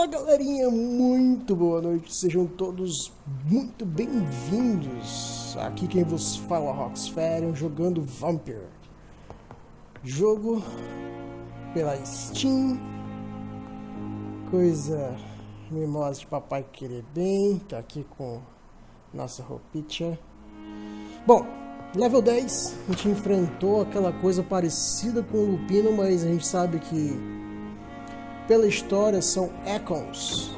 Fala galerinha, muito boa noite, sejam todos muito bem-vindos. Aqui quem vos fala é Roxferyon jogando Vampyr. Jogo pela Steam, coisa mimosa de papai querer bem, tá aqui com nossa roupinha. Bom, level 10, a gente enfrentou aquela coisa parecida com o Lupino, mas a gente sabe que pela história são econs.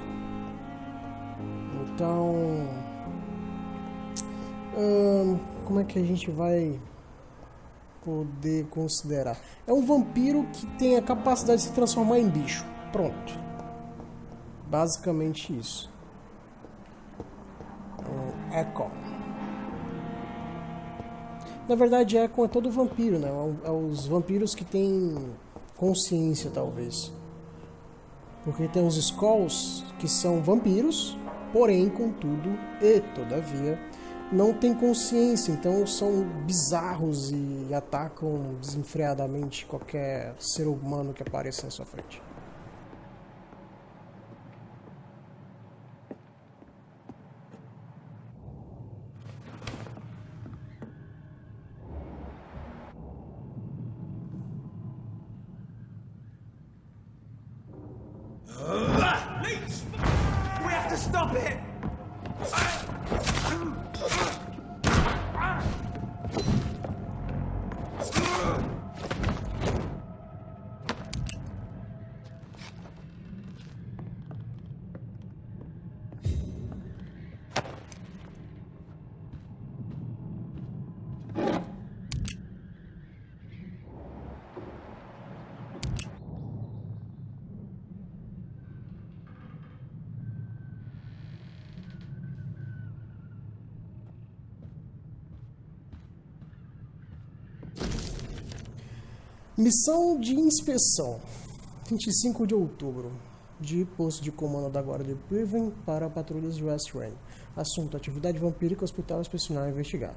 Então, como é que a gente vai poder considerar? É um vampiro que tem a capacidade de se transformar em bicho. Pronto. Basicamente isso. Um econ. Na verdade, econ é todo vampiro, né? É os vampiros que têm consciência, talvez. Porque tem os Skulls, que são vampiros, porém, contudo e todavia, não têm consciência, então são bizarros e atacam desenfreadamente qualquer ser humano que apareça na sua frente. We have to stop it! Missão de inspeção, 25 de outubro, de posto de comando da Guarda de Priven para patrulhas de Whitechapel. Assunto: atividade vampírica, hospital inspecionar e investigar.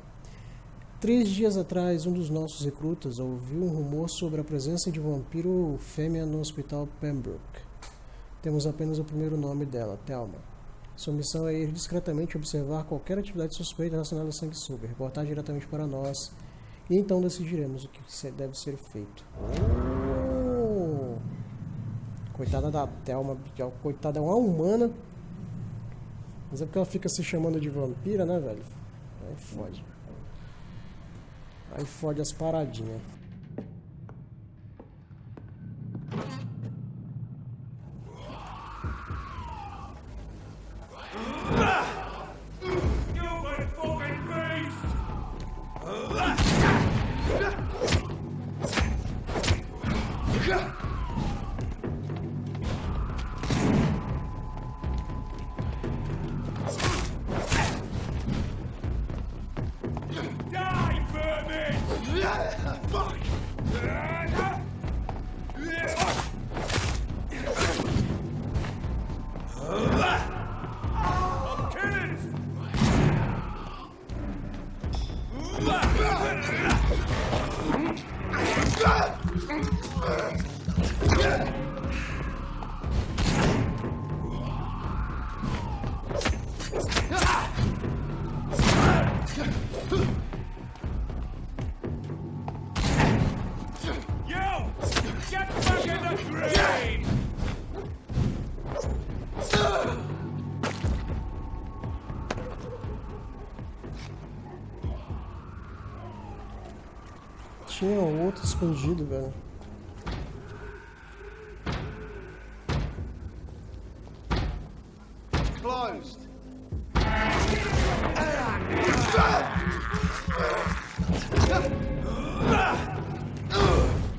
3 dias atrás, um dos nossos recrutas ouviu um rumor sobre a presença de vampiro fêmea no hospital Pembroke. Temos apenas o primeiro nome dela, Thelma. Sua missão é ir discretamente observar qualquer atividade suspeita relacionada a sanguessuga, reportar diretamente para nós. E então decidiremos o que deve ser feito. Coitada da Thelma, coitada é uma humana. Mas é porque ela fica se chamando de vampira, né, velho? Aí fode. Aí fode as paradinhas. Tinha outro escondido, velho. Closed.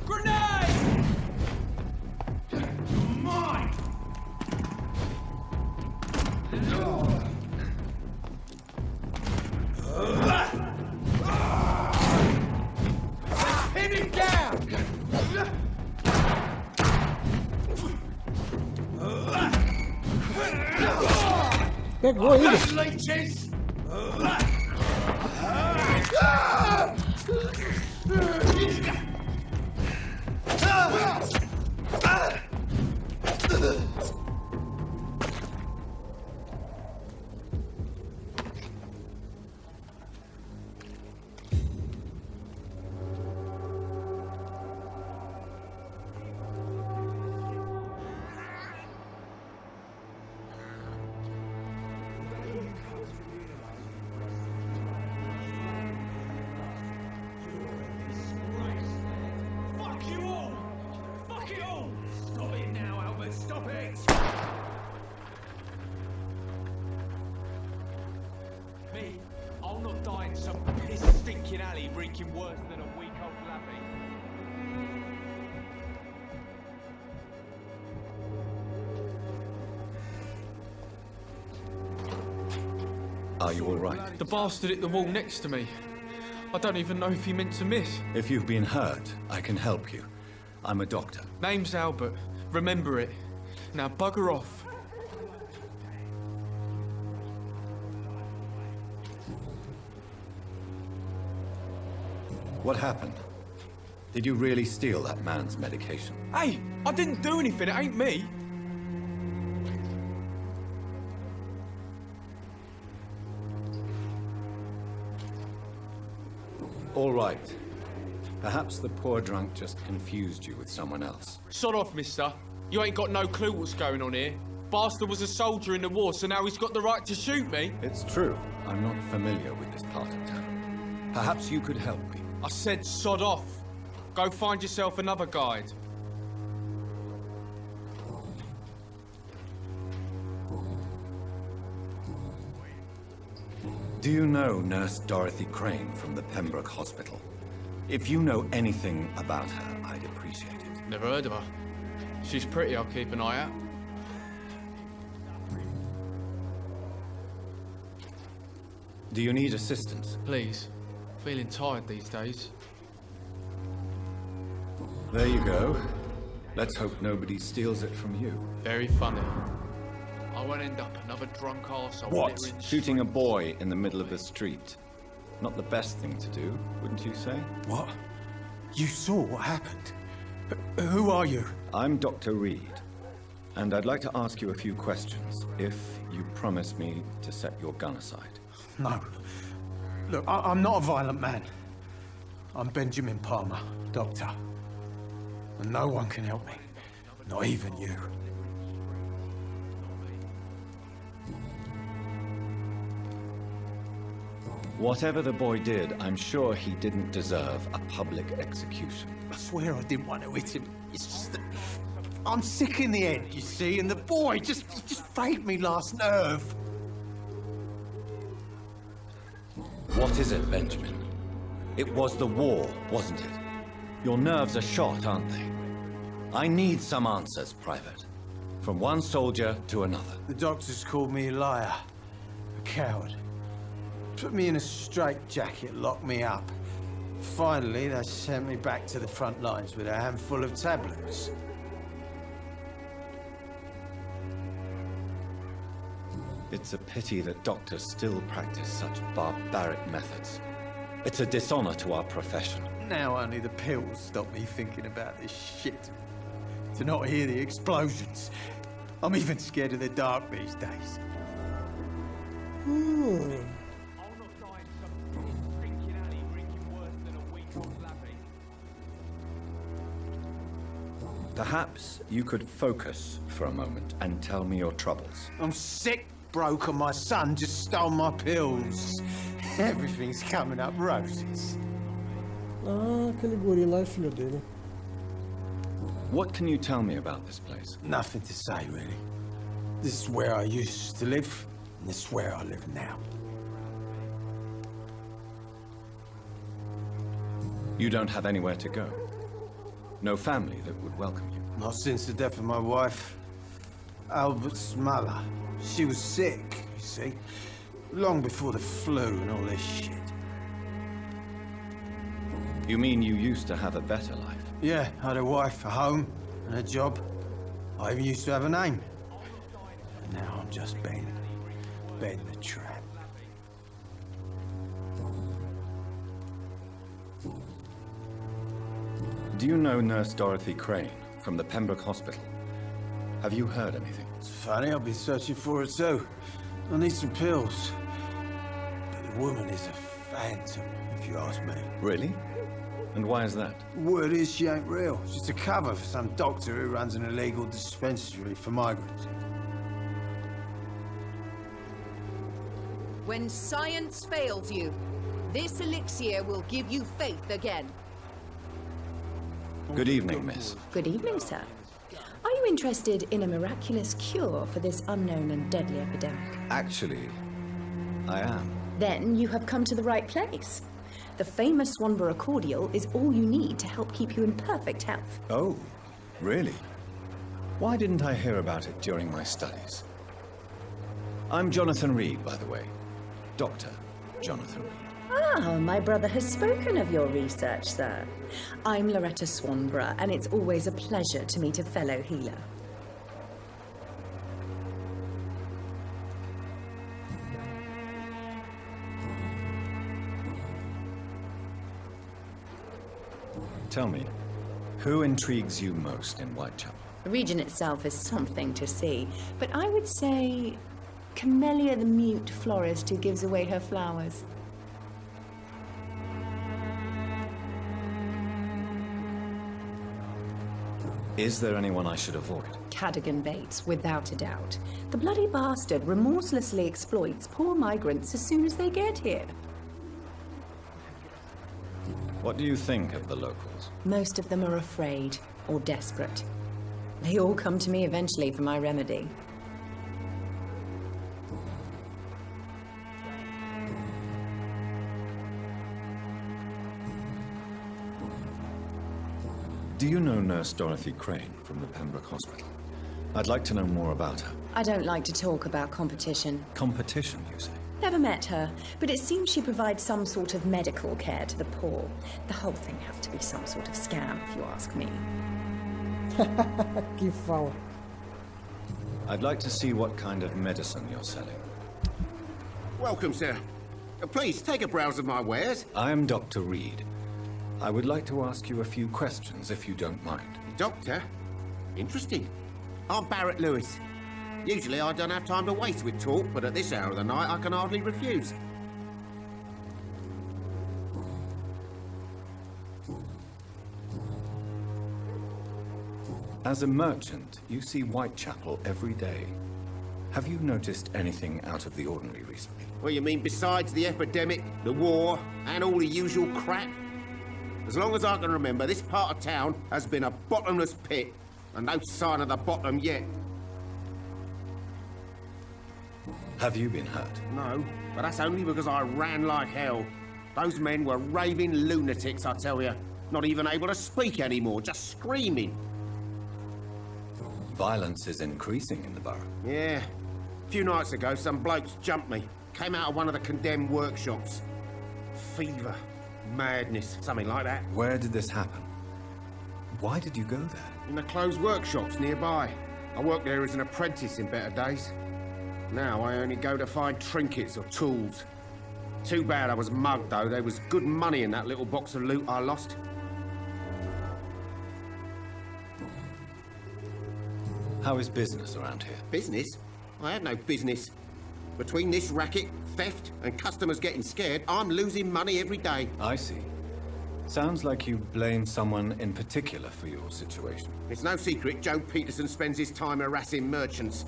Grenade! Mine! Pin it down! Pegou ainda. Leeches! drinking alley reeking worse than a week-old lappy. Are you all right? The bastard hit the wall next to me. I don't even know if he meant to miss. If you've been hurt, I can help you. I'm a doctor. Name's Albert. Remember it. Now bugger off. What happened? Did you really steal that man's medication? Hey, I didn't do anything. It ain't me. All right. Perhaps the poor drunk just confused you with someone else. Sod off, mister. You ain't got no clue what's going on here. Bastard was a soldier in the war, so now he's got the right to shoot me. It's true. I'm not familiar with this part of town. Perhaps you could help me. I said sod off. Go find yourself another guide. Do you know Nurse Dorothy Crane from the Pembroke Hospital? If you know anything about her, I'd appreciate it. Never heard of her. She's pretty, I'll keep an eye out. Do you need assistance? Please. Feeling tired these days. There you go. Let's hope nobody steals it from you. Very funny. I won't end up another drunk arsehole. What? littering Shooting a boy in the middle of the street? Not the best thing to do, wouldn't you say? What? You saw what happened? Who are you? I'm Dr. Reed, and I'd like to ask you a few questions, if you promise me to set your gun aside. No. Look, I'm not a violent man. I'm Benjamin Palmer, doctor. And no one can help me. Not even you. Whatever the boy did, I'm sure he didn't deserve a public execution. I swear I didn't want to hit him. It's just that I'm sick in the head, you see, and the boy just frayed me last nerve. What is it, Benjamin? It was the war, wasn't it? Your nerves are shot, aren't they? I need some answers, Private. From one soldier to another. The doctors called me a liar, a coward. Put me in a straitjacket, locked me up. Finally, they sent me back to the front lines with a handful of tablets. It's a pity that doctors still practice such barbaric methods. It's a dishonor to our profession. Now only the pills stop me thinking about this shit. To not hear the explosions. I'm even scared of the dark these days. Perhaps you could focus for a moment and tell me your troubles. I'm sick, broke, and my son just stole my pills. Everything's coming up roses. Ah, aquele guri lá é filho dele. What can you tell me about this place? Nothing to say, really. This is where I used to live, and this is where I live now. You don't have anywhere to go. No family that would welcome you. Not since the death of my wife, Albert's mother. She was sick, you see. Long before the flu and all this shit. You mean you used to have a better life? Yeah, I had a wife, a home, and a job. I even used to have a name. And now I'm just Ben. Ben the Tramp. Do you know Nurse Dorothy Crane from the Pembroke Hospital? Have you heard anything? It's funny, I've been searching for her too. I need some pills. But the woman is a phantom, if you ask me. Really? And why is that? Word is she ain't real. She's a cover for some doctor who runs an illegal dispensary for migrants. When science fails you, this elixir will give you faith again. Good evening, miss. Good evening, sir. Are you interested in a miraculous cure for this unknown and deadly epidemic? Actually, I am. Then you have come to the right place. The famous Swanborough cordial is all you need to help keep you in perfect health. Oh, really? Why didn't I hear about it during my studies? I'm Jonathan Reed, by the way. Dr. Jonathan Reed. Ah, my brother has spoken of your research, sir. I'm Loretta Swanborough, and it's always a pleasure to meet a fellow healer. Tell me, who intrigues you most in Whitechapel? The region itself is something to see, but I would say Camellia the mute florist who gives away her flowers. Is there anyone I should avoid? Cadogan Bates, without a doubt. The bloody bastard remorselessly exploits poor migrants as soon as they get here. What do you think of the locals? Most of them are afraid or desperate. They all come to me eventually for my remedy. Do you know Nurse Dorothy Crane from the Pembroke Hospital? I'd like to know more about her. I don't like to talk about competition. Competition, you say? Never met her, but it seems she provides some sort of medical care to the poor. The whole thing has to be some sort of scam, if you ask me. Que fala. I'd like to see what kind of medicine you're selling. Welcome, sir. Please, take a browse of my wares. I am Dr. Reed. I would like to ask you a few questions, if you don't mind. Doctor? Interesting. I'm Barrett Lewis. Usually I don't have time to waste with talk, but at this hour of the night I can hardly refuse. As a merchant, you see Whitechapel every day. Have you noticed anything out of the ordinary recently? Well, you mean besides the epidemic, the war, and all the usual crap? As long as I can remember, this part of town has been a bottomless pit, and no sign of the bottom yet. Have you been hurt? No, but that's only because I ran like hell. Those men were raving lunatics, I tell you. Not even able to speak anymore, just screaming. Violence is increasing in the borough. Yeah. A few nights ago, some blokes jumped me. Came out of one of the condemned workshops. Fever, madness, something like that. Where did this happen? Why did you go there? In the closed workshops nearby. I worked there as an apprentice in better days. Now I only go to find trinkets or tools. Too bad I was mugged, though. There was good money in that little box of loot I lost. How is business around here? Business? I have no business. Between this racket, theft, and customers getting scared, I'm losing money every day. I see. Sounds like you blame someone in particular for your situation. It's no secret Joe Peterson spends his time harassing merchants.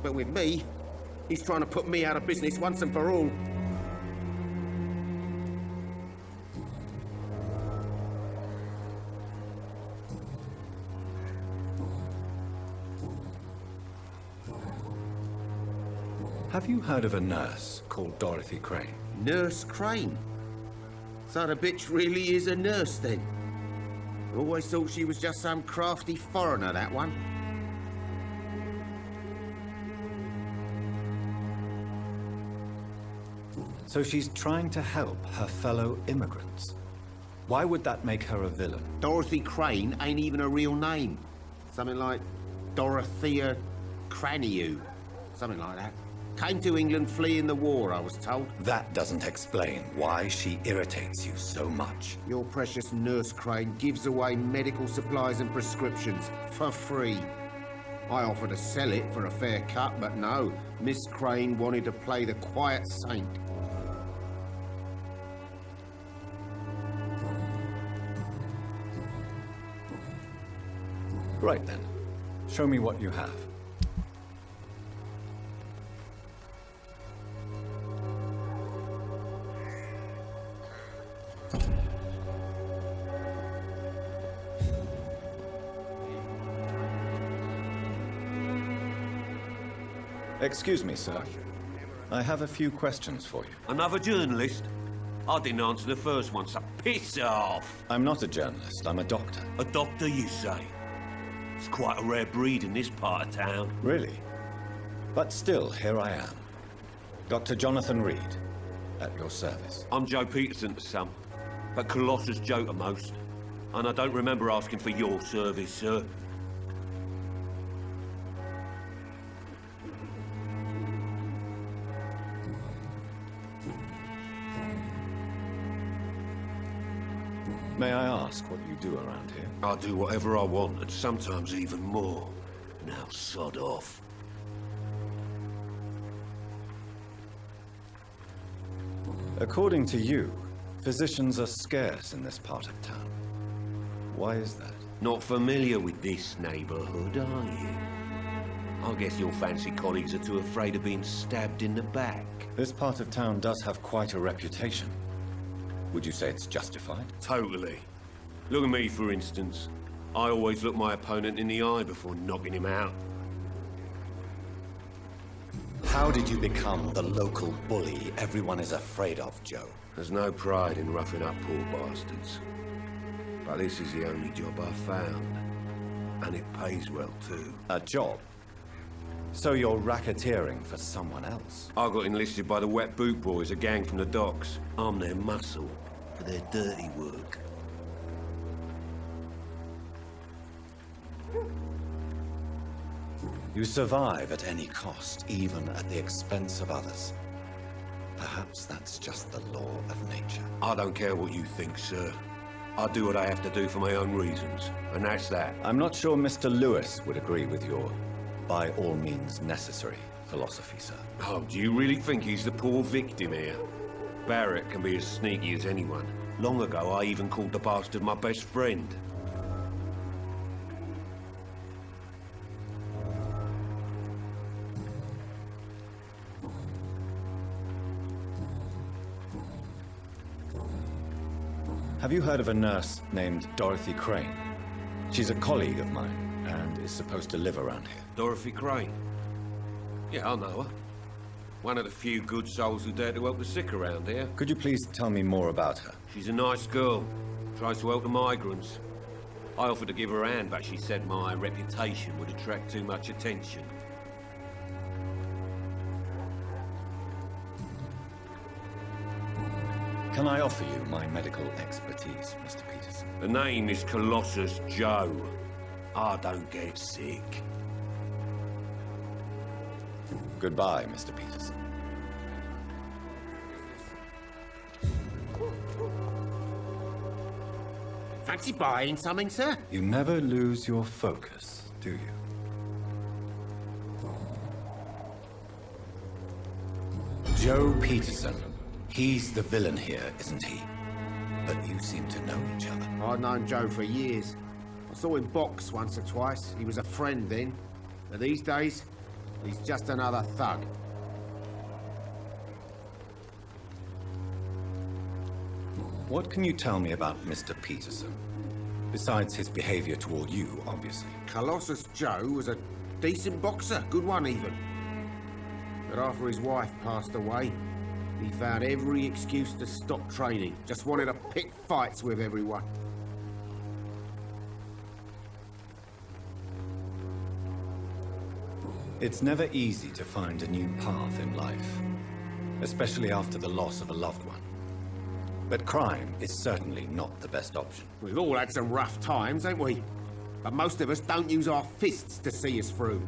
But with me, he's trying to put me out of business once and for all. Have you heard of a nurse called Dorothy Crane? Nurse Crane? So the bitch really is a nurse, then? Always thought she was just some crafty foreigner, that one. So she's trying to help her fellow immigrants. Why would that make her a villain? Dorothy Crane ain't even a real name. Something like Dorothea Craniu. Something like that. Came to England fleeing the war, I was told. That doesn't explain why she irritates you so much. Your precious Nurse Crane gives away medical supplies and prescriptions for free. I offered to sell it for a fair cut, but no. Miss Crane wanted to play the quiet saint. Right then. Show me what you have. Excuse me, sir. I have a few questions for you. Another journalist? I didn't answer the first one, so piss off! I'm not a journalist, I'm a doctor. A doctor, you say? It's quite a rare breed in this part of town. Really? But still, here I am. Dr. Jonathan Reed, at your service. I'm Joe Peterson to some, but Colossus Joe to most. And I don't remember asking for your service, sir. May I ask what you do around here? I do whatever I want, and sometimes even more. Now sod off. According to you, physicians are scarce in this part of town. Why is that? Not familiar with this neighborhood, are you? I guess your fancy colleagues are too afraid of being stabbed in the back. This part of town does have quite a reputation. Would you say it's justified? Totally. Look at me, for instance. I always look my opponent in the eye before knocking him out. How did you become the local bully everyone is afraid of, Joe? There's no pride in roughing up poor bastards. But this is the only job I've found. And it pays well, too. A job? So you're racketeering for someone else? I got enlisted by the Wet Boot Boys, a gang from the docks. I'm their muscle for their dirty work. You survive at any cost, even at the expense of others. Perhaps that's just the law of nature. I don't care what you think, sir. I do what I have to do for my own reasons, and that's that. I'm not sure Mr. Lewis would agree with your by all means necessary philosophy, sir. Oh, do you really think he's the poor victim here? Barrett can be as sneaky as anyone. Long ago, I even called the bastard my best friend. Have you heard of a nurse named Dorothy Crane? She's a colleague of mine, and is supposed to live around here. Dorothy Crane? Yeah, I know her. One of the few good souls who dare to help the sick around here. Could you please tell me more about her? She's a nice girl. Tries to help the migrants. I offered to give her a hand, but she said my reputation would attract too much attention. Can I offer you my medical expertise, Mr. Peterson? The name is Colossus Joe. I don't get sick. Goodbye, Mr. Peterson. Fancy buying something, sir? You never lose your focus, do you? Joe Peterson. He's the villain here, isn't he? But you seem to know each other. I've known Joe for years. I saw him box once or twice. He was a friend then. But these days, he's just another thug. What can you tell me about Mr. Peterson? Besides his behavior toward you, obviously. Colossus Joe was a decent boxer, good one even. But after his wife passed away, he found every excuse to stop training. Just wanted to pick fights with everyone. It's never easy to find a new path in life, especially after the loss of a loved one. But crime is certainly not the best option. We've all had some rough times, ain't we? But most of us don't use our fists to see us through.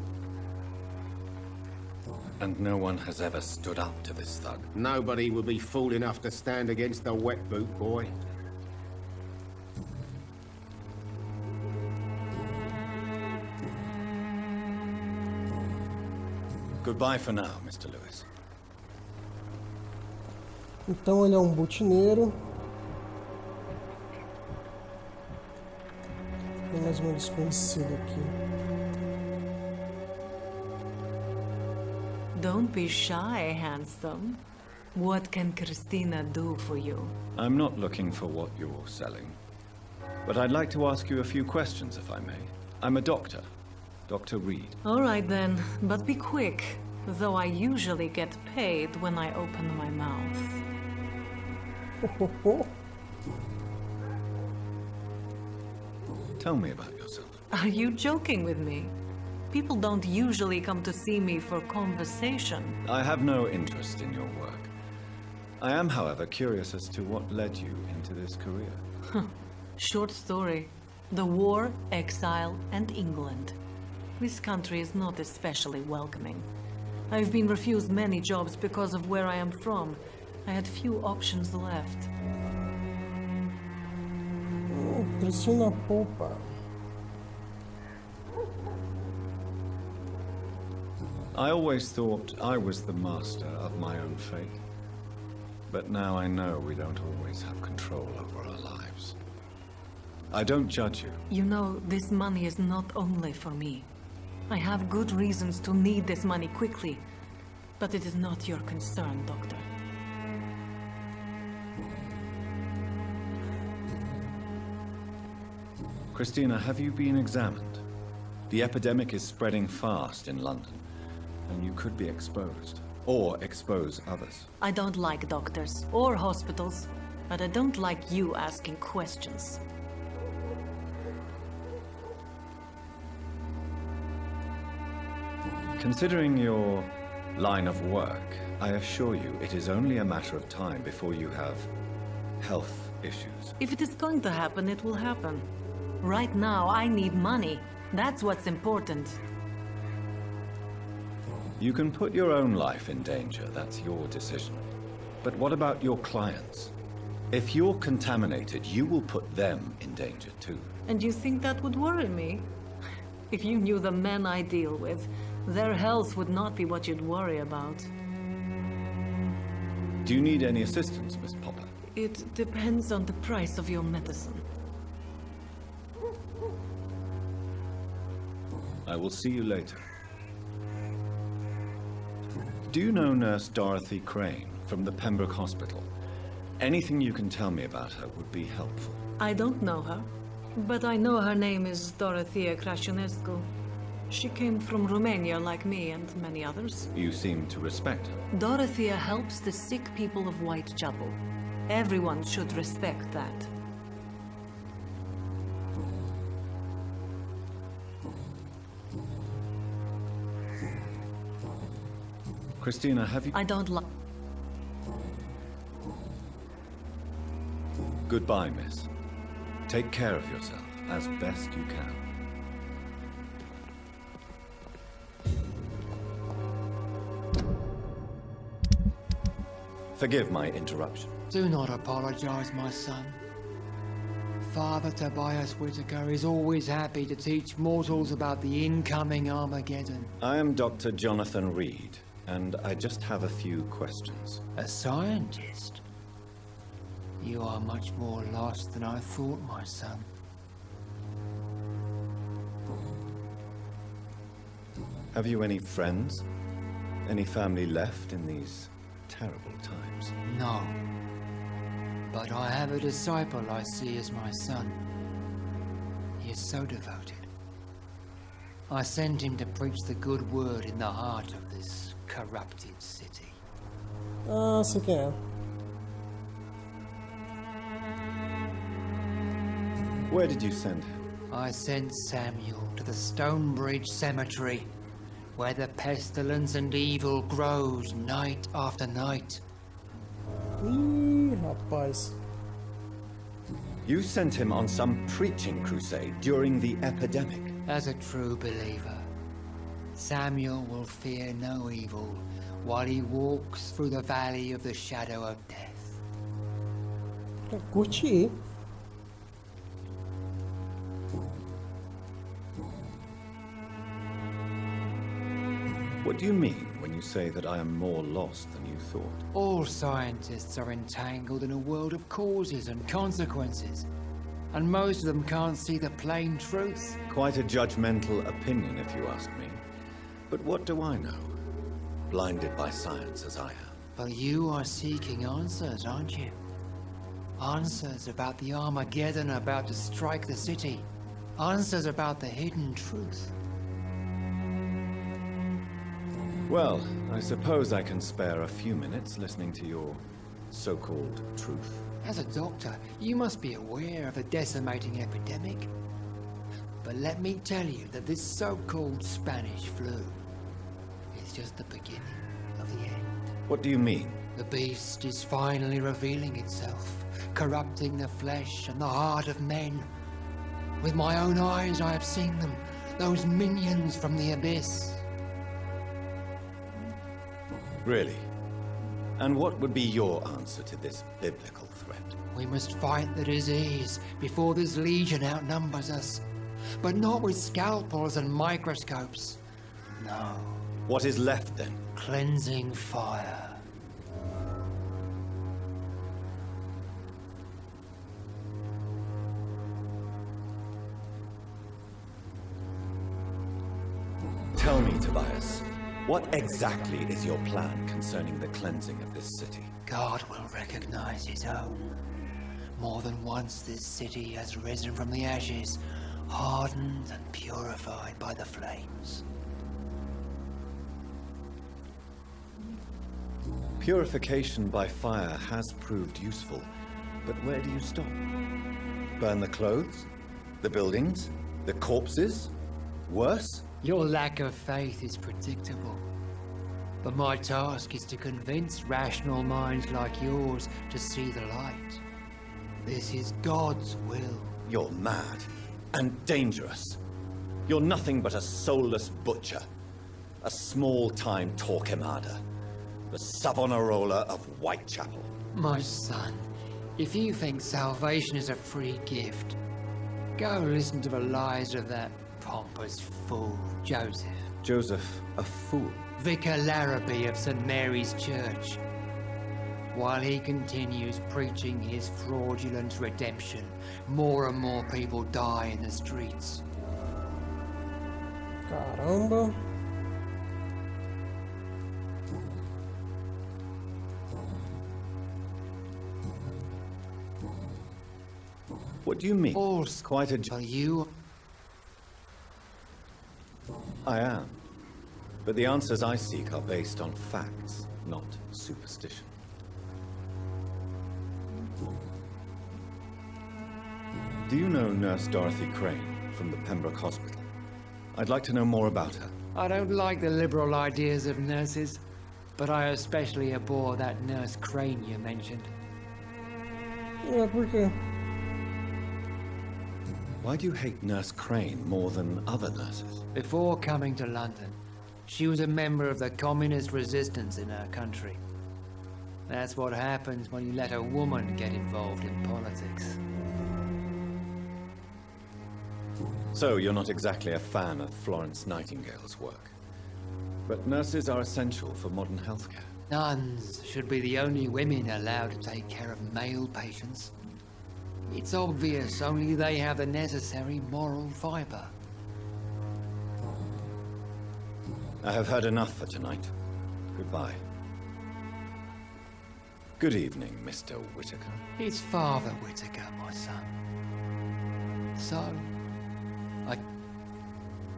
And no one has ever stood up to this thug. Nobody will be fool enough to stand against the Wet Boot Boy. Goodbye for now, Mr. Lewis. Então ele é um butineiro. Tem mais uma desconhecida aqui. Don't be shy, handsome. What can Christina do for you? I'm not looking for what you're selling. But I'd like to ask you a few questions, if I may. I'm a doctor. Dr. Reed. All right then, but be quick. Though I usually get paid when I open my mouth. Tell me about yourself. Are you joking with me? People don't usually come to see me for conversation. I have no interest in your work. I am, however, curious as to what led you into this career. Short story. The war, exile, and England. This country is not especially welcoming. I've been refused many jobs because of where I am from. I had few options left. Cristina Poupa. I always thought I was the master of my own fate. But now I know we don't always have control over our lives. I don't judge you. You know, this money is not only for me. I have good reasons to need this money quickly. But it is not your concern, Doctor. Christina, have you been examined? The epidemic is spreading fast in London, and you could be exposed, or expose others. I don't like doctors or hospitals, but I don't like you asking questions. Considering your line of work, I assure you it is only a matter of time before you have health issues. If it is going to happen, it will happen. Right now, I need money. That's what's important. You can put your own life in danger, that's your decision. But what about your clients? If you're contaminated, you will put them in danger too. And you think that would worry me? If you knew the men I deal with, their health would not be what you'd worry about. Do you need any assistance, Miss Popper? It depends on the price of your medicine. I will see you later. Do you know Nurse Dorothy Crane from the Pembroke Hospital? Anything you can tell me about her would be helpful. I don't know her, but I know her name is Dorothea Crăciunescu. She came from Romania like me and many others. You seem to respect her. Dorothea helps the sick people of Whitechapel. Everyone should respect that. Christina, have you... I don't like... Goodbye, miss. Take care of yourself as best you can. Forgive my interruption. Do not apologize, my son. Father Tobias Whitaker is always happy to teach mortals about the incoming Armageddon. I am Dr. Jonathan Reed, and I just have a few questions. A scientist? You are much more lost than I thought, my son. Have you any friends? Any family left in these terrible times? No. But I have a disciple I see as my son. He is so devoted. I sent him to preach the good word in the heart of this corrupted city. Ah, sei quem é. Where did you send him? I sent Samuel to the Stonebridge Cemetery, where the pestilence and evil grows night after night. Ih, rapaz. You sent him on some preaching crusade during the epidemic. As a true believer, Samuel will fear no evil while he walks through the valley of the shadow of death. Curti. What do you mean when you say that I am more lost than you thought? All scientists are entangled in a world of causes and consequences, and most of them can't see the plain truth. Quite a judgmental opinion, if you ask me. But what do I know? Blinded by science as I am. But you are seeking answers, aren't you? Answers about the Armageddon about to strike the city. Answers about the hidden truth. Well, I suppose I can spare a few minutes listening to your so-called truth. As a doctor, you must be aware of the decimating epidemic. But let me tell you that this so-called Spanish flu is just the beginning of the end. What do you mean? The beast is finally revealing itself, corrupting the flesh and the heart of men. With my own eyes I have seen them, those minions from the abyss. Really? And what would be your answer to this biblical threat? We must fight the disease before this legion outnumbers us. But not with scalpels and microscopes. No. What is left then? Cleansing fire. Tell me, Tobias, what exactly is your plan concerning the cleansing of this city? God will recognize his own. More than once this city has risen from the ashes, hardened and purified by the flames. Purification by fire has proved useful, but where do you stop? Burn the clothes? The buildings? The corpses? Worse? Your lack of faith is predictable. But my task is to convince rational minds like yours to see the light. This is God's will. You're mad and dangerous. You're nothing but a soulless butcher. A small-time Torquemada. The Savonarola of Whitechapel. My son, if you think salvation is a free gift, go listen to the lies of that pompous fool, Joseph. Joseph, a fool? Vicar Larrabee of St. Mary's Church. While he continues preaching his fraudulent redemption, more and more people die in the streets. Caramba. What do you mean? All Quite a... Are you? I am. But the answers I seek are based on facts, not superstition. Do you know Nurse Dorothy Crane from the Pembroke Hospital? I'd like to know more about her. I don't like the liberal ideas of nurses, but I especially abhor that Nurse Crane you mentioned. Yeah, por quê? Why do you hate Nurse Crane more than other nurses? Before coming to London, she was a member of the communist resistance in her country. That's what happens when you let a woman get involved in politics. So you're not exactly a fan of Florence Nightingale's work. But nurses are essential for modern healthcare. Nuns should be the only women allowed to take care of male patients. It's obvious only they have the necessary moral fiber. I have heard enough for tonight. Goodbye. Good evening, Mr. Whitaker. It's Father Whitaker, my son. So,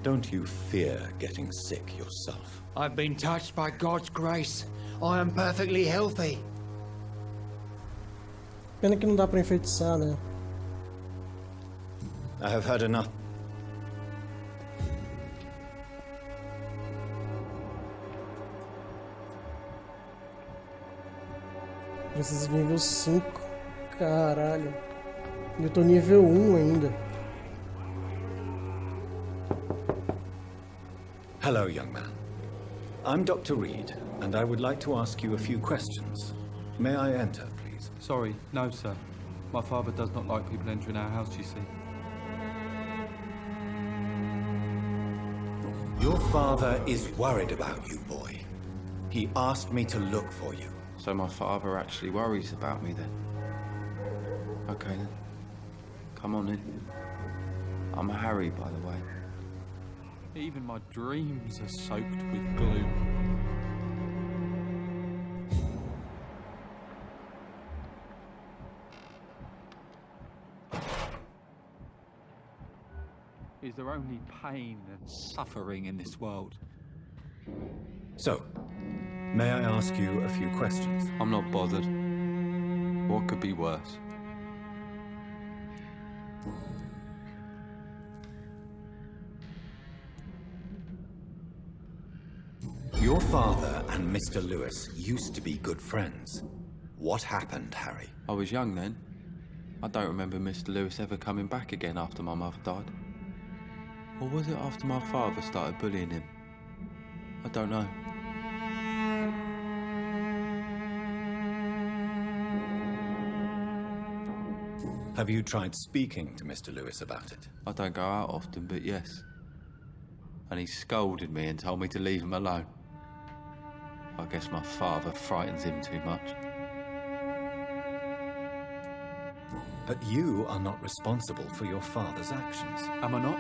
Don't you fear getting sick yourself? I've been touched by God's grace. I am perfectly healthy. Pena que não dá pra enfeitiçar, né? I have heard enough. Precisa de nível 5. Caralho. Eu tô nível 1 ainda. Hello, young man. I'm Dr. Reed, and I would like to ask you a few questions. May I enter, please? Sorry, no, sir. My father does not like people entering our house, you see. Your father is worried about you, boy. He asked me to look for you. So my father actually worries about me then? Okay then. Come on in. I'm Harry, by the way. Even my dreams are soaked with gloom. Is there only pain and suffering in this world? So, may I ask you a few questions? I'm not bothered. What could be worse? Your father and Mr. Lewis used to be good friends. What happened, Harry? I was young then. I don't remember Mr. Lewis ever coming back again after my mother died. Or was it after my father started bullying him? I don't know. Have you tried speaking to Mr. Lewis about it? I don't go out often, but yes. And he scolded me and told me to leave him alone. I guess my father frightens him too much. But you are not responsible for your father's actions. Am I not?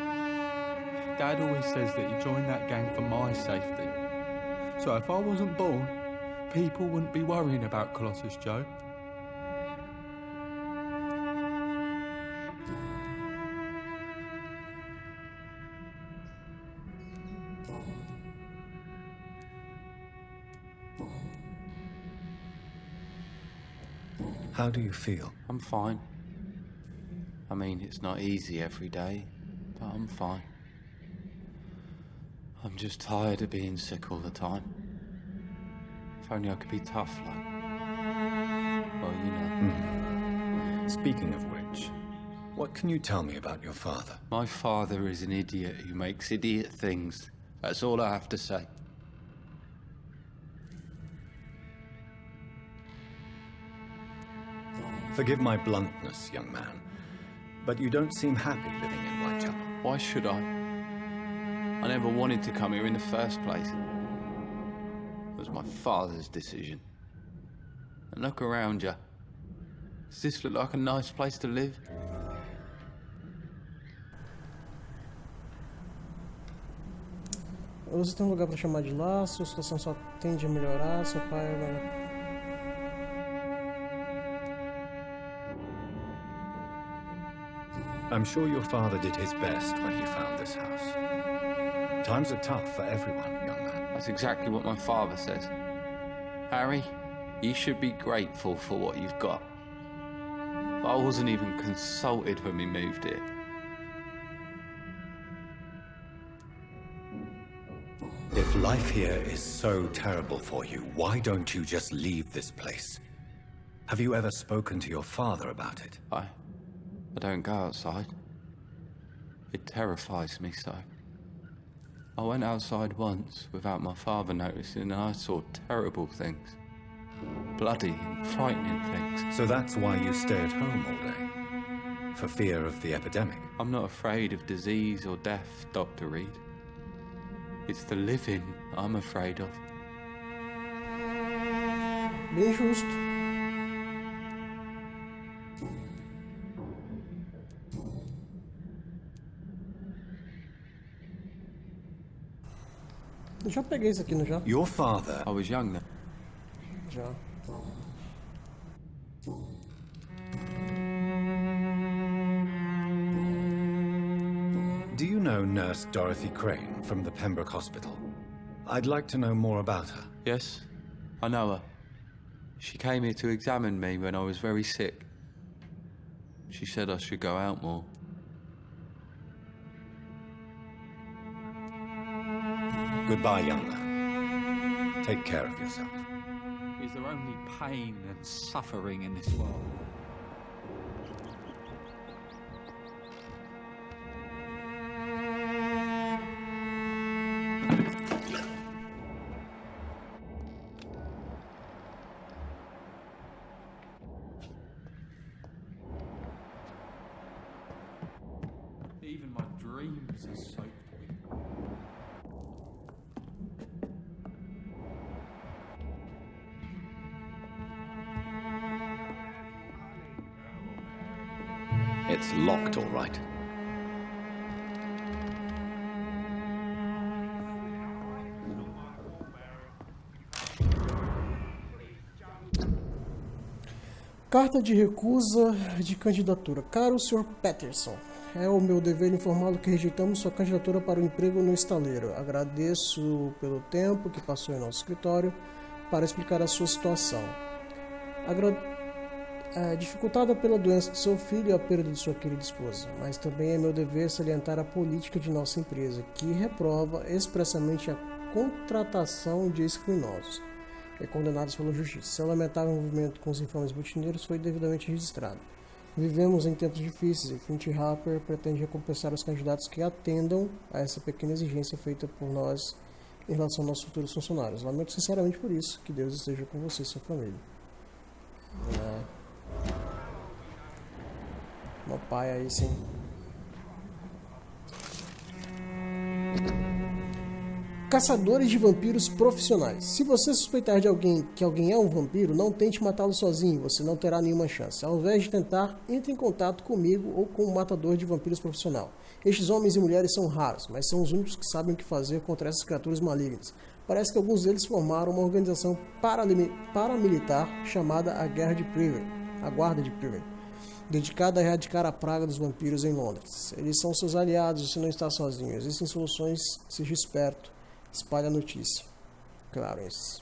Dad always says that he joined that gang for my safety. So if I wasn't born, people wouldn't be worrying about Colossus Joe. How do you feel? I'm fine. I mean, it's not easy every day, but I'm fine. I'm just tired of being sick all the time. If only I could be tough, like... Well, you know. Speaking of which, what can you tell me about your father? My father is an idiot who makes idiot things. That's all I have to say. Forgive my bluntness, young man, but you don't seem happy living in Whitechapel. Why should I? I never wanted to come here in the first place. It was my father's decision. And look around you. Does this look like a nice place to live? Você tem um lugar para chamar de lá, sua situação só tende a melhorar, seu pai vai... I'm sure your father did his best when he found this house. Times are tough for everyone, young man. That's exactly what my father says. Harry, you should be grateful for what you've got. I wasn't even consulted when we moved here. If life here is so terrible for you, why don't you just leave this place? Have you ever spoken to your father about it? I don't go outside. It terrifies me so. I went outside once without my father noticing and I saw terrible things. Bloody and frightening things. So that's why you stay at home all day? For fear of the epidemic? I'm not afraid of disease or death, Dr. Reed. It's the living I'm afraid of. Bem justo. Eu já peguei isso aqui, não já? Your father... I was young then. Já. Do you know Nurse Dorothy Crane from the Pembroke Hospital? I'd like to know more about her. Yes, I know her. She came here to examine me when I was very sick. She said I should go out more. Goodbye, young man. Take care of yourself. Is there only pain and suffering in this world? Even my dreams are soaked with. It's locked, all right. Carta de recusa de candidatura. Caro Sr. Patterson, é o meu dever informá-lo que rejeitamos sua candidatura para o emprego no estaleiro. Agradeço pelo tempo que passou em nosso escritório para explicar a sua situação. dificultada pela doença de seu filho e a perda de sua querida esposa, mas também é meu dever salientar a política de nossa empresa, que reprova expressamente a contratação de ex-criminosos e condenados pela justiça. Seu lamentável envolvimento com os infames butineiros foi devidamente registrado. Vivemos em tempos difíceis e Whitechapel pretende recompensar os candidatos que atendam a essa pequena exigência feita por nós em relação aos nossos futuros funcionários. Lamento sinceramente por isso. Que Deus esteja com você e sua família. Meu pai aí sim. Caçadores de vampiros profissionais. Se você suspeitar de que alguém é um vampiro, não tente matá-lo sozinho, você não terá nenhuma chance. Ao invés de tentar, entre em contato comigo ou com um matador de vampiros profissional. Estes homens e mulheres são raros, mas são os únicos que sabem o que fazer contra essas criaturas malignas. Parece que alguns deles formaram uma organização paramilitar chamada a Guarda de Privet, dedicada a erradicar a praga dos vampiros em Londres. Eles são seus aliados, você não está sozinho. Existem soluções, seja esperto. Espalhe a notícia. Clarence.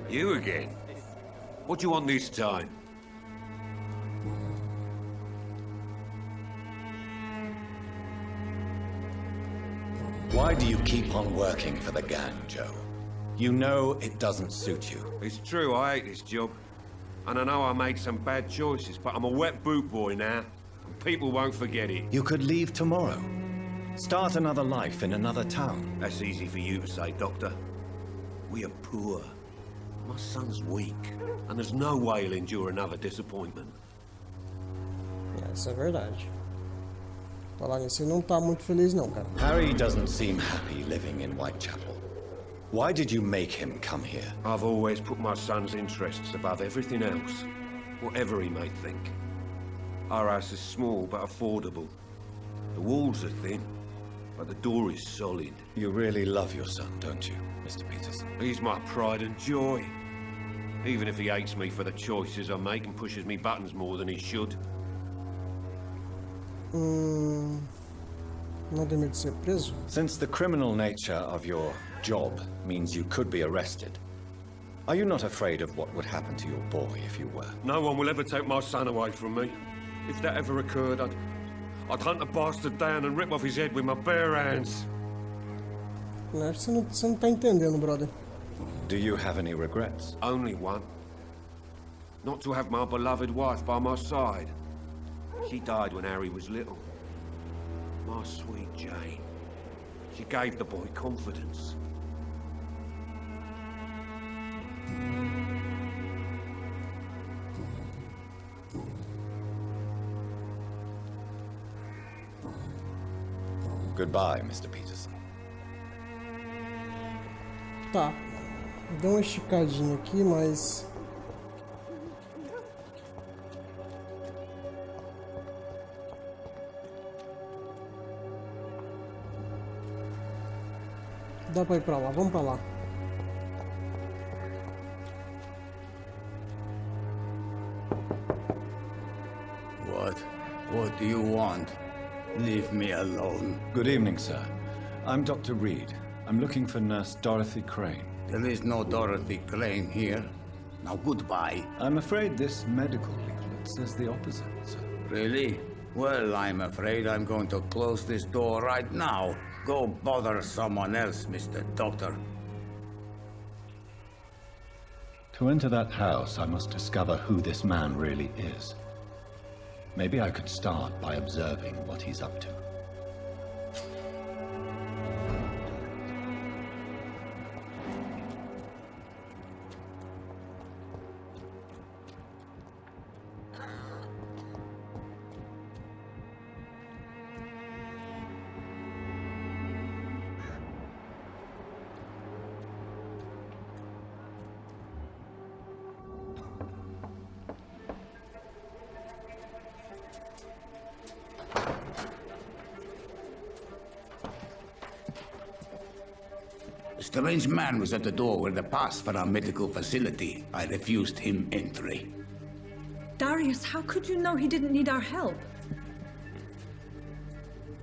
You again? What do you want this time? Why do you keep on working for the gang, Joe? You know it doesn't suit you. It's true, I hate this job. And I know I made some bad choices, but I'm a wet boot boy now, and people won't forget it. You could leave tomorrow. Start another life in another town. That's easy for you to say, Doctor. We are poor. My son's weak, and there's no way he'll endure another disappointment. Isso é verdade. Falar nisso, ele não tá muito feliz não, cara. Harry doesn't seem happy living in Whitechapel. Why did you make him come here? I've always put my son's interests above everything else, whatever he may think. Our house is small but affordable. The walls are thin, but the door is solid. You really love your son, don't you, Mr. Peterson? He's my pride and joy. Even if he hates me for the choices I make and pushes me buttons more than he should. Não tem medo de ser preso? Since the criminal nature of your job means you could be arrested, are you not afraid of what would happen to your boy if you were? No one will ever take my son away from me. If that ever occurred, I'd hunt the bastard down and rip off his head with my bare hands. Acho que você não tá entendendo, brother. Do you have any regrets? Only one. Not to have my beloved wife by my side. She died when Harry was little. My sweet Jane. She gave the boy confidence. Goodbye, Mr. Peterson. Tá. Deu uma esticadinha aqui, mas... Dá pra ir pra lá, vamos pra lá. What do you want? Leave me alone. Good evening, sir. I'm Dr. Reed. I'm looking for Nurse Dorothy Crane. There is no Dorothy Crane here. Now goodbye. I'm afraid this medical leaflet says the opposite, sir. Really? Well, I'm afraid I'm going to close this door right now. Go bother someone else, Mr. Doctor. To enter that house, I must discover who this man really is. Maybe I could start by observing what he's up to. A strange man was at the door with a pass for our medical facility. I refused him entry. Darius, how could you know he didn't need our help?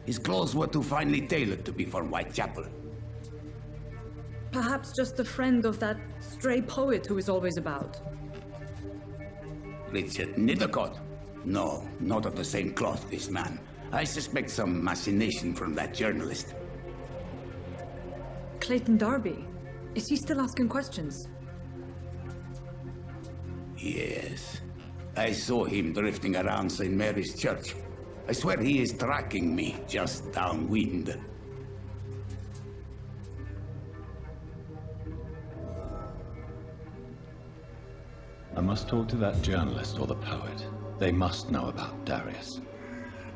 His clothes were too finely tailored to be from Whitechapel. Perhaps just a friend of that stray poet who is always about. Richard Nithercott? No, not of the same cloth, this man. I suspect some machination from that journalist. Clayton Darby. Is he still asking questions? Yes. I saw him drifting around St. Mary's Church. I swear he is tracking me just downwind. I must talk to that journalist or the poet. They must know about Darius.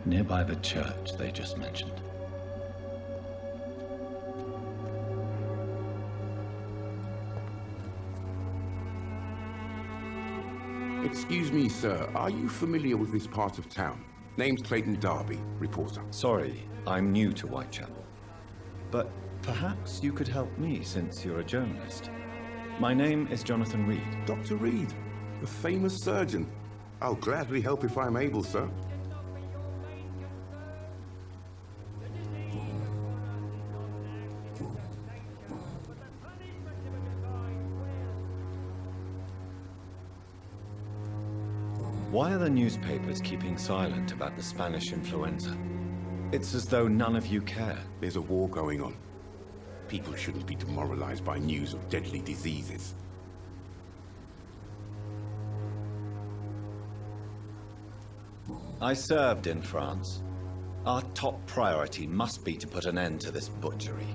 Nearby the church they just mentioned. Excuse me, sir. Are you familiar with this part of town? Name's Clayton Darby, reporter. Sorry, I'm new to Whitechapel. But perhaps you could help me since you're a journalist. My name is Jonathan Reed. Dr. Reed, the famous surgeon. I'll gladly help if I'm able, sir. Why are the newspapers keeping silent about the Spanish influenza? It's as though none of you care. There's a war going on. People shouldn't be demoralized by news of deadly diseases. I served in France. Our top priority must be to put an end to this butchery.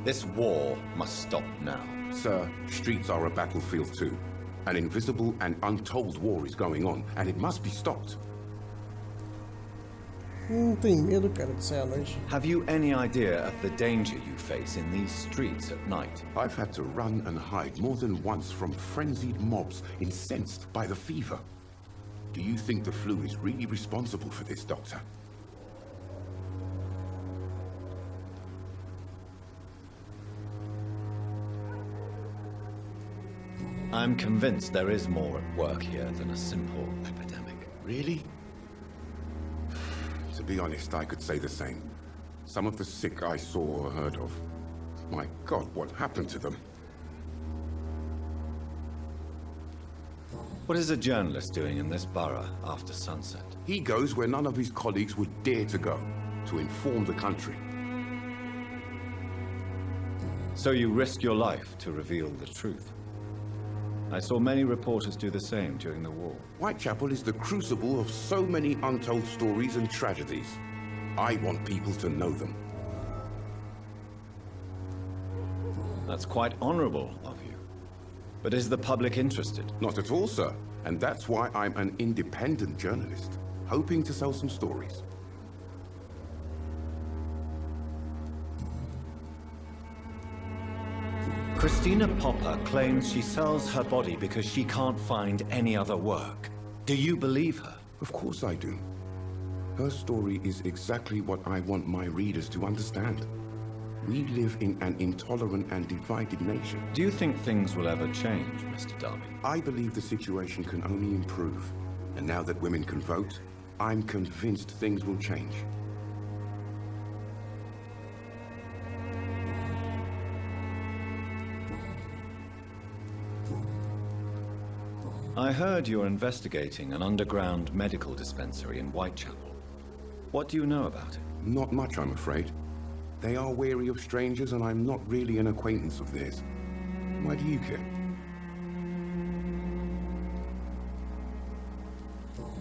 This war must stop now. Sir, streets are a battlefield too. An invisible and untold war is going on, and it must be stopped. Tem medo, cara, de sair à noite. Have you any idea of the danger you face in these streets at night? I've had to run and hide more than once from frenzied mobs incensed by the fever. Do you think the flu is really responsible for this, Doctor? I'm convinced there is more at work here than a simple epidemic. Really? To be honest, I could say the same. Some of the sick I saw or heard of. My God, what happened to them? What is a journalist doing in this borough after sunset? He goes where none of his colleagues would dare to go, to inform the country. So you risk your life to reveal the truth. I saw many reporters do the same during the war. Whitechapel is the crucible of so many untold stories and tragedies. I want people to know them. That's quite honorable of you. But is the public interested? Not at all, sir. And that's why I'm an independent journalist, hoping to sell some stories. Christina Popper claims she sells her body because she can't find any other work. Do you believe her? Of course I do. Her story is exactly what I want my readers to understand. We live in an intolerant and divided nation. Do you think things will ever change, Mr. Darby? I believe the situation can only improve. And now that women can vote, I'm convinced things will change. I heard you're investigating an underground medical dispensary in Whitechapel. What do you know about it? Not much, I'm afraid. They are wary of strangers, and I'm not really an acquaintance of theirs. Why do you care?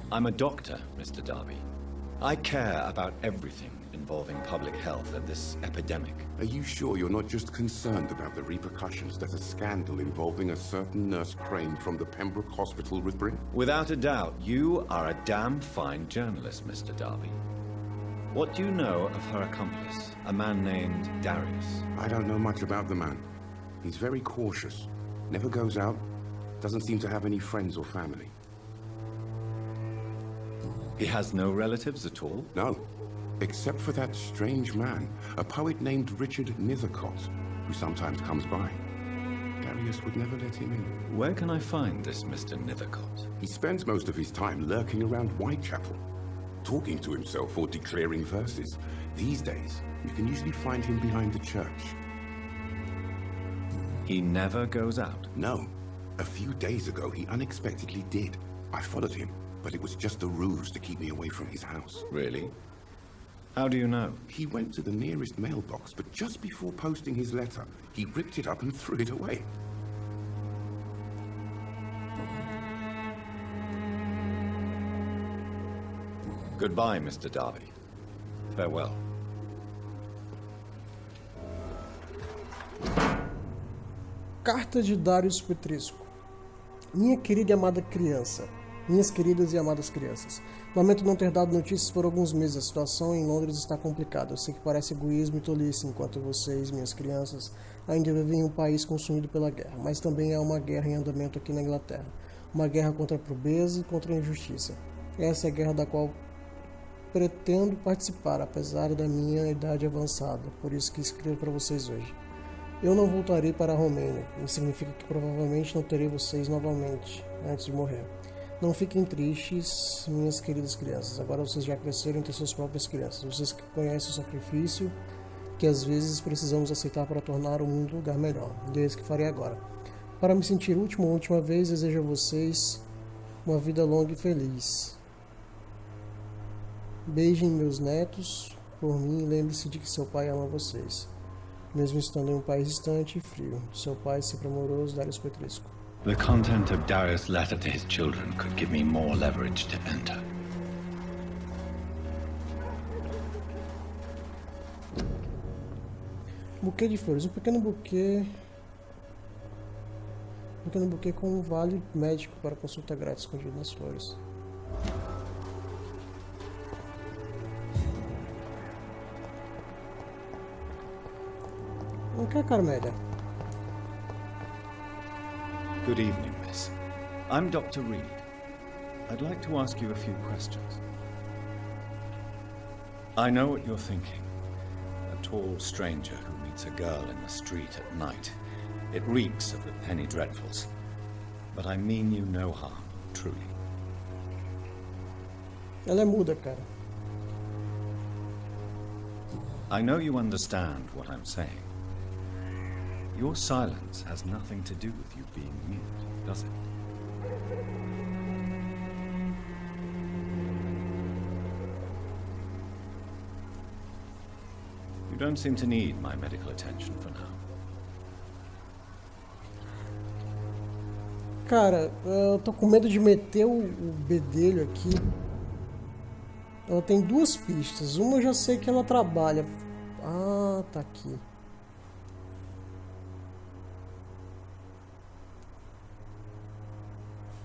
I'm a doctor, Mr. Darby. I care about everything involving public health and this epidemic. Are you sure you're not just concerned about the repercussions that a scandal involving a certain nurse Crane from the Pembroke Hospital would bring? Without a doubt, you are a damn fine journalist, Mr. Darby. What do you know of her accomplice, a man named Darius? I don't know much about the man. He's very cautious, never goes out, doesn't seem to have any friends or family. He has no relatives at all? No, except for that strange man, a poet named Richard Nithercott, who sometimes comes by. Darius would never let him in. Where can I find this Mr. Nithercott? He spends most of his time lurking around Whitechapel. talking to himself or declaring verses. These days, you can usually find him behind the church. He never goes out? No. A few days ago, he unexpectedly did. I followed him, but it was just a ruse to keep me away from his house. Really? How do you know? He went to the nearest mailbox, but just before posting his letter, he ripped it up and threw it away. Goodbye, Mr. Darby. Farewell. Carta de Darius Petrisco. Minha querida e amada criança. Minhas queridas e amadas crianças. Lamento não ter dado notícias por alguns meses. A situação em Londres está complicada. Eu sei que parece egoísmo e tolice enquanto vocês, minhas crianças, ainda vivem em um país consumido pela guerra. Mas também há uma guerra em andamento aqui na Inglaterra. Uma guerra contra a pobreza e contra a injustiça. Essa é a guerra da qual pretendo participar, apesar da minha idade avançada. Por isso que escrevo para vocês hoje. Eu não voltarei para a Romênia. Isso significa que provavelmente não terei vocês novamente, antes de morrer. Não fiquem tristes, minhas queridas crianças. Agora vocês já cresceram e têm suas próprias crianças. Vocês que conhecem o sacrifício que às vezes precisamos aceitar para tornar o mundo um lugar melhor. E é isso que farei agora. Para me sentir última vez, desejo a vocês uma vida longa e feliz. Beijem meus netos por mim e lembre-se de que seu pai ama vocês. Mesmo estando em um país distante e frio. Seu pai, sempre amoroso, Darius Petrisco. The content of Darius' letter to his children could give me more leverage to enter. Buquê de flores. Um pequeno buquê com um vale médico para consulta grátis escondido nas flores. O que é, Carmélia? Good evening, miss. I'm Dr. Reed. I'd like to ask you a few questions. I know what you're thinking. A tall stranger who meets a girl in the street at night. It reeks of the penny dreadfuls. But I mean you no harm, truly. Ela é muda, cara. I know you understand what I'm saying. Your silence has nothing to do with you being mute, does it? You don't seem to need my medical attention for now. Cara, eu tô com medo de meter o bedelho aqui. Ela tem duas pistas. Uma eu já sei que ela trabalha. Ah, tá aqui.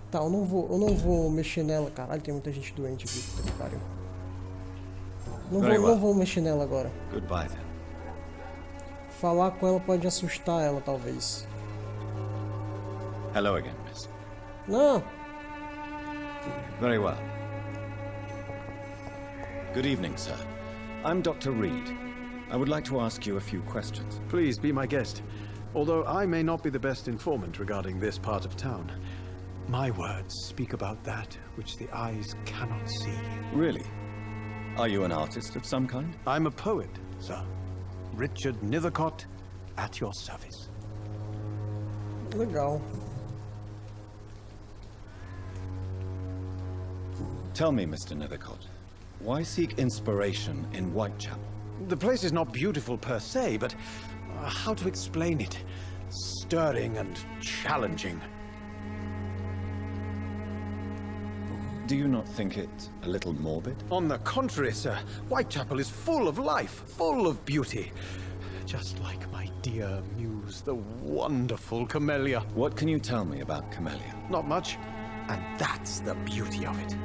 Tá, eu não vou mexer nela, caralho, tem muita gente doente aqui, puta que pariu. Não vou mexer nela agora. Goodbye then. Falar com ela pode assustar ela, talvez. Hello again, miss. Não. Very well. Good evening, sir. I'm Dr. Reed. I would like to ask you a few questions. Please be my guest. Although I may not be the best informant regarding this part of town, my words speak about that which the eyes cannot see. Really? Are you an artist of some kind? I'm a poet, sir. Richard Nethercott, at your service. Legal. Tell me, Mr. Nethercott, why seek inspiration in Whitechapel? The place is not beautiful per se, but how to explain it? Stirring and challenging. Do you not think it a little morbid? On the contrary, sir. Whitechapel is full of life, full of beauty. Just like my dear muse, the wonderful Camellia. What can you tell me about Camellia? Not much. And that's the beauty of it.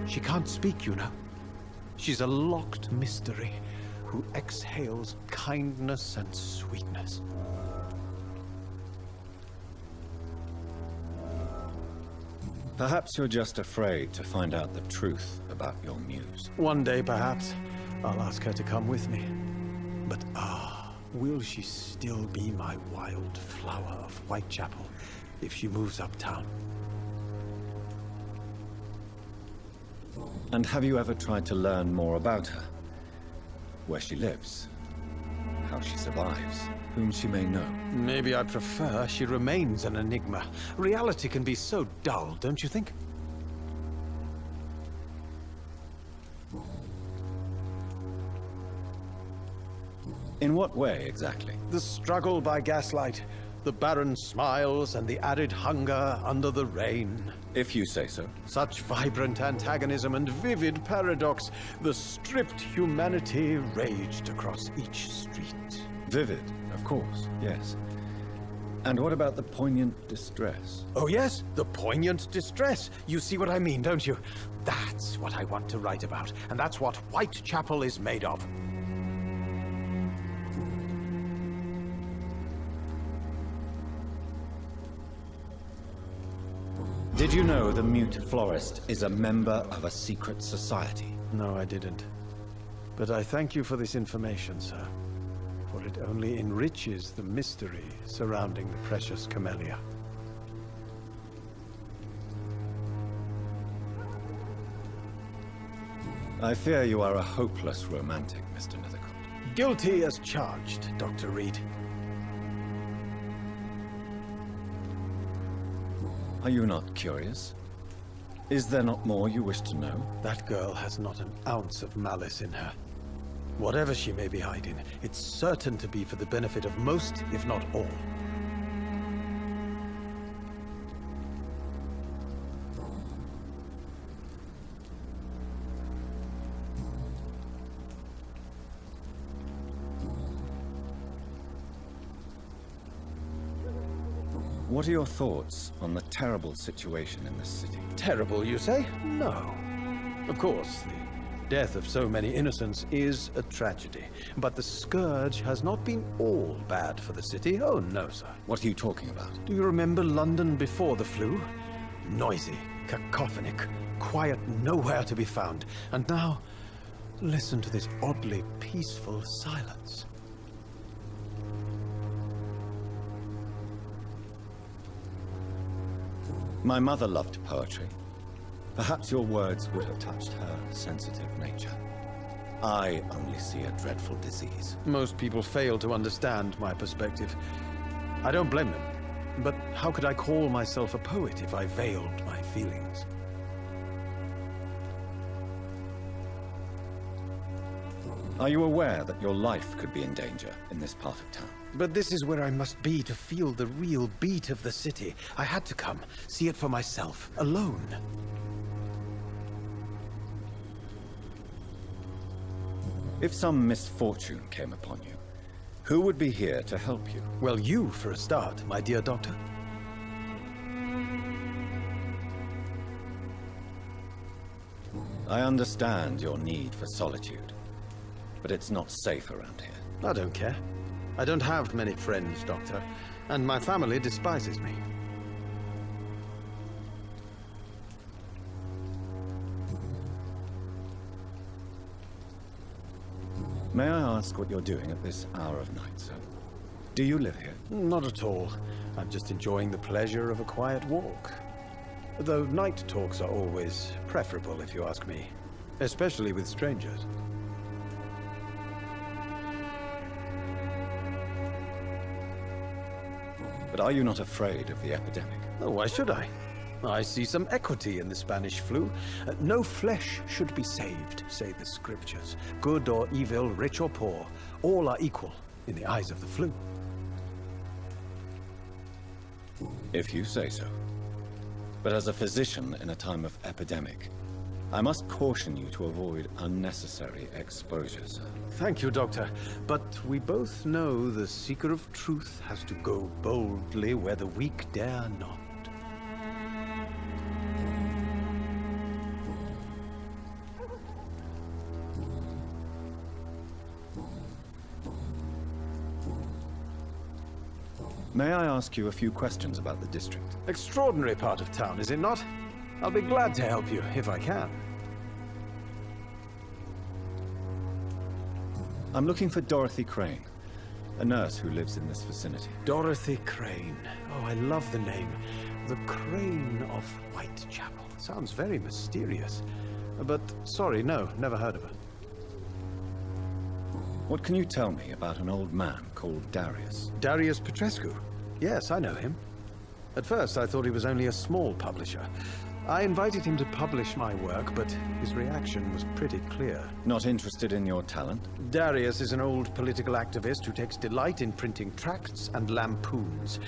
She can't speak, you know. She's a locked mystery who exhales kindness and sweetness. Perhaps you're just afraid to find out the truth about your muse. One day, perhaps, I'll ask her to come with me. But will she still be my wild flower of Whitechapel if she moves uptown? And have you ever tried to learn more about her? Where she lives? How she survives? Whom she may know? Maybe I prefer she remains an enigma. Reality can be so dull, don't you think? In what way, exactly? The struggle by gaslight, the barren smiles and the arid hunger under the rain. If you say so. Such vibrant antagonism and vivid paradox. The stripped humanity raged across each street. Vivid, of course, yes. And what about the poignant distress? Oh yes, the poignant distress. You see what I mean, don't you? That's what I want to write about, and that's what Whitechapel is made of. Did you know the mute florist is a member of a secret society? No, I didn't. But I thank you for this information, sir. For it only enriches the mystery surrounding the precious camellia. I fear you are a hopeless romantic, Mr. Nethercott. Guilty as charged, Dr. Reed. Are you not curious? Is there not more you wish to know? That girl has not an ounce of malice in her. Whatever she may be hiding, it's certain to be for the benefit of most, if not all. What are your thoughts on the terrible situation in this city? Terrible, you say? No. Of course, the death of so many innocents is a tragedy. But the scourge has not been all bad for the city. Oh, no, sir. What are you talking about? Do you remember London before the flu? Noisy, cacophonic, quiet nowhere to be found. And now, listen to this oddly peaceful silence. My mother loved poetry. Perhaps your words would have touched her sensitive nature. I only see a dreadful disease. Most people fail to understand my perspective. I don't blame them. But how could I call myself a poet if I veiled my feelings? Are you aware that your life could be in danger in this part of town? But this is where I must be to feel the real beat of the city. I had to come, see it for myself, alone. If some misfortune came upon you, who would be here to help you? Well, you, for a start, my dear doctor. I understand your need for solitude, but it's not safe around here. I don't care. I don't have many friends, Doctor, and my family despises me. May I ask what you're doing at this hour of night, sir? Do you live here? Not at all. I'm just enjoying the pleasure of a quiet walk. Though night talks are always preferable, if you ask me. Especially with strangers. But are you not afraid of the epidemic? Oh, why should I? I see some equity in the Spanish flu. No flesh should be saved, say the scriptures. Good or evil, rich or poor, all are equal in the eyes of the flu. If you say so. But as a physician in a time of epidemic, I must caution you to avoid unnecessary exposure, sir. Thank you, Doctor. But we both know the seeker of truth has to go boldly where the weak dare not. May I ask you a few questions about the district? Extraordinary part of town, is it not? I'll be glad to help you, if I can. I'm looking for Dorothy Crane, a nurse who lives in this vicinity. Dorothy Crane. Oh, I love the name. The Crane of Whitechapel. Sounds very mysterious. But sorry, no, never heard of her. What can you tell me about an old man called Darius? Darius Petrescu? Yes, I know him. At first, I thought he was only a small publisher. I invited him to publish my work, but his reaction was pretty clear. Not interested in your talent? Darius is an old political activist who takes delight in printing tracts and lampoons.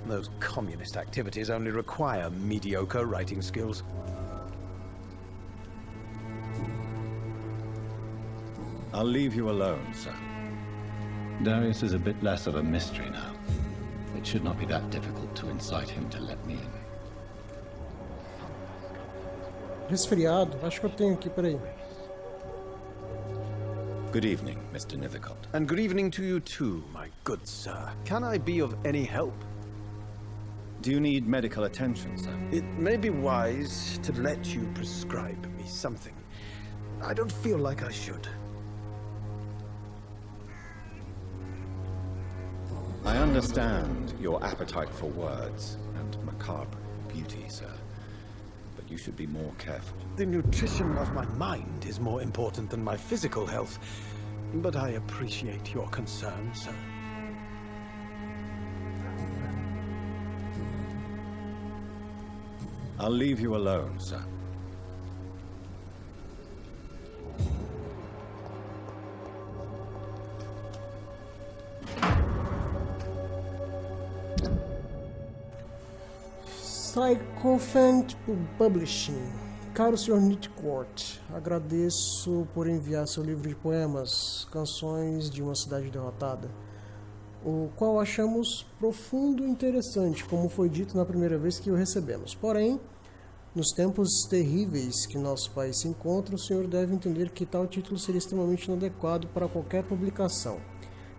Those communist activities only require mediocre writing skills. I'll leave you alone, sir. Darius is a bit less of a mystery now. It should not be that difficult to incite him to let me in. Resfriado? Acho que eu tenho aqui, peraí. Good evening, Mr. Nithicott. And good evening to you too, my good sir. Can I be of any help? Do you need medical attention, sir? It may be wise to let you prescribe me something. I don't feel like I should. I understand your appetite for words and macabre beauty, sir. But you should be more careful. The nutrition of my mind is more important than my physical health. But I appreciate your concern, sir. I'll leave you alone, sir. Sycophant Publishing. Caro Sr. Nithicott, agradeço por enviar seu livro de poemas, Canções de uma Cidade Derrotada, o qual achamos profundo e interessante, como foi dito na primeira vez que o recebemos. Porém, nos tempos terríveis que nosso país se encontra, o senhor deve entender que tal título seria extremamente inadequado para qualquer publicação.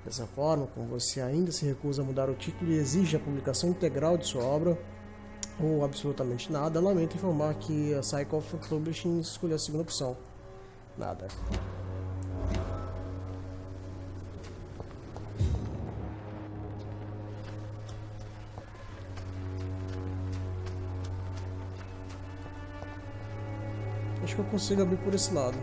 Dessa forma, como você ainda se recusa a mudar o título e exige a publicação integral de sua obra, ou absolutamente nada, lamento informar que a Sycophant Publishing escolheu a segunda opção. Nada. Acho que eu consigo abrir por esse lado.